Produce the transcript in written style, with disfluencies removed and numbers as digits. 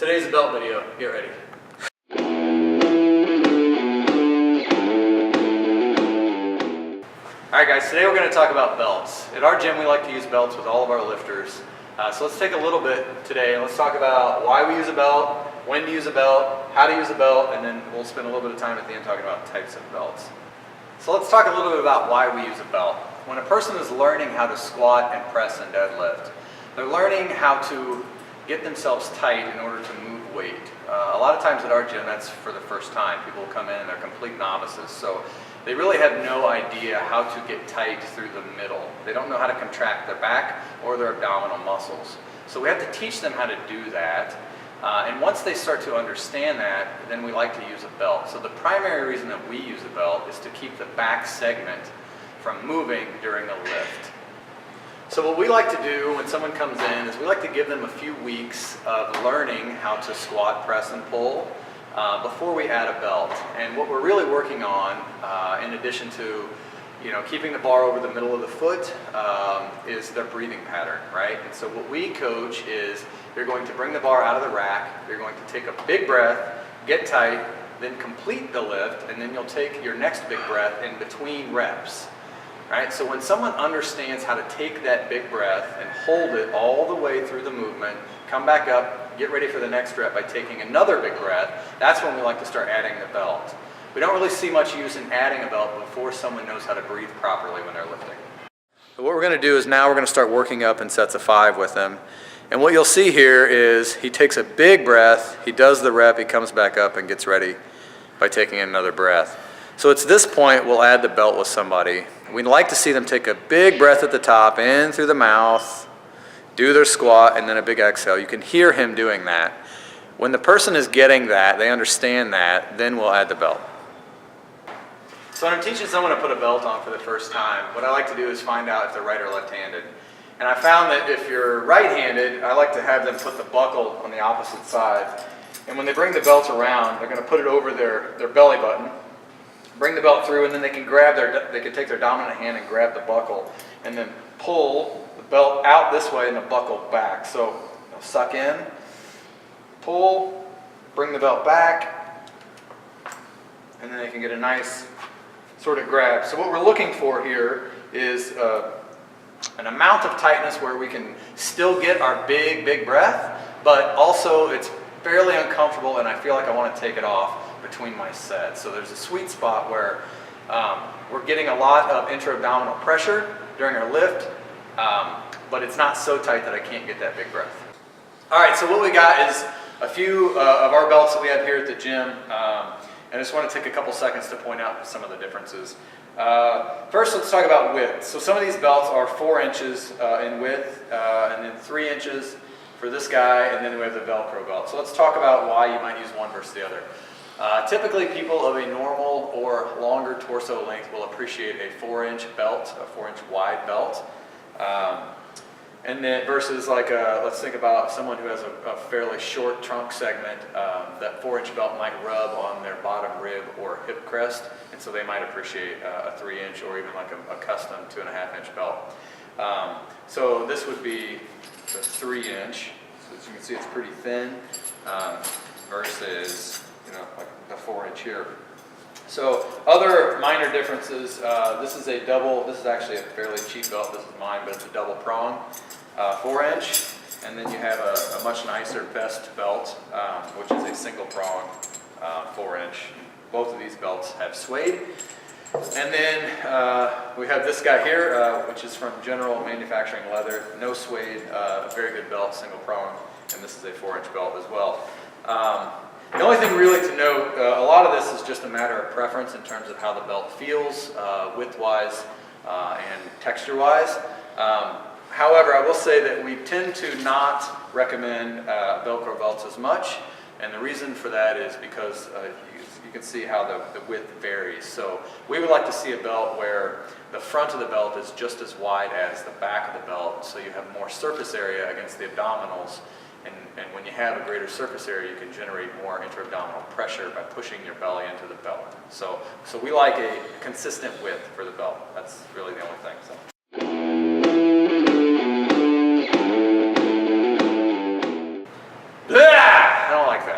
Today's belt video. Get ready. Alright guys, today we're going to talk about belts. At our gym we like to use belts with all of our lifters. So let's take a little bit today and let's talk about why we use a belt, when to use a belt, how to use a belt, and then we'll spend a little bit of time at the end talking about types of belts. So let's talk a little bit about why we use a belt. When a person is learning how to squat and press and deadlift, they're learning how to get themselves tight in order to move weight. A lot of times at our gym that's for the first time. People come in and they're complete novices, so they really have no idea how to get tight through the middle. They don't know how to contract their back or their abdominal muscles. So we have to teach them how to do that. And once they start to understand that, then we like to use a belt. So the primary reason that we use a belt is to keep the back segment from moving during a lift. So what we like to do when someone comes in is we like to give them a few weeks of learning how to squat, press, and pull before we add a belt. And what we're really working on, in addition to keeping the bar over the middle of the foot, is their breathing pattern, right? And so what we coach is you're going to bring the bar out of the rack, you're going to take a big breath, get tight, then complete the lift, and then you'll take your next big breath in between reps. Right? So when someone understands how to take that big breath and hold it all the way through the movement, come back up, get ready for the next rep by taking another big breath, that's when we like to start adding the belt. We don't really see much use in adding a belt before someone knows how to breathe properly when they're lifting. So what we're going to do is now we're going to start working up in sets of 5 with them. And what you'll see here is he takes a big breath, he does the rep, he comes back up and gets ready by taking another breath. So it's this point we'll add the belt with somebody. We'd like to see them take a big breath at the top, in through the mouth, do their squat, and then a big exhale. You can hear him doing that. When the person is getting that, they understand that, then we'll add the belt. So when I'm teaching someone to put a belt on for the first time, what I like to do is find out if they're right or left-handed. And I found that if you're right-handed, I like to have them put the buckle on the opposite side. And when they bring the belt around, they're going to put it over their belly button, bring the belt through, and then they can take their dominant hand and grab the buckle and then pull the belt out this way and the buckle back. So they'll suck in, pull, bring the belt back, and then they can get a nice sort of grab. So what we're looking for here is an amount of tightness where we can still get our big breath, but also it's fairly uncomfortable and I feel like I want to take it off between my sets. So there's a sweet spot where we're getting a lot of intra-abdominal pressure during our lift, but it's not so tight that I can't get that big breath. All right, so what we got is a few of our belts that we have here at the gym, and I just want to take a couple seconds to point out some of the differences. First, let's talk about width. So some of these belts are 4 inches in width, and then 3 inches for this guy, and then we have the Velcro belt. So let's talk about why you might use one versus the other. Typically people of a normal or longer torso length will appreciate a 4-inch belt, a 4-inch wide belt. And then versus let's think about someone who has a fairly short trunk segment, that 4-inch belt might rub on their bottom rib or hip crest, and so they might appreciate a 3-inch or even like a custom 2.5-inch belt. So this would be the 3-inch, so as you can see it's pretty thin, versus like the 4-inch here. So other minor differences, this is actually a fairly cheap belt, this is mine, but it's a double prong 4-inch, and then you have a much nicer vest belt, which is a single prong 4-inch. Both of these belts have suede. And then we have this guy here, which is from General Manufacturing Leather, no suede, a very good belt, single prong, and this is a 4-inch belt as well. The only thing really to note, a lot of this is just a matter of preference in terms of how the belt feels, width-wise and texture-wise. However, I will say that we tend to not recommend Velcro belts as much, and the reason for that is because you can see how the width varies. So we would like to see a belt where the front of the belt is just as wide as the back of the belt, so you have more surface area against the abdominals. And when you have a greater surface area, you can generate more intra-abdominal pressure by pushing your belly into the belt. So we like a consistent width for the belt. That's really the only thing. So. Blah! I don't like that.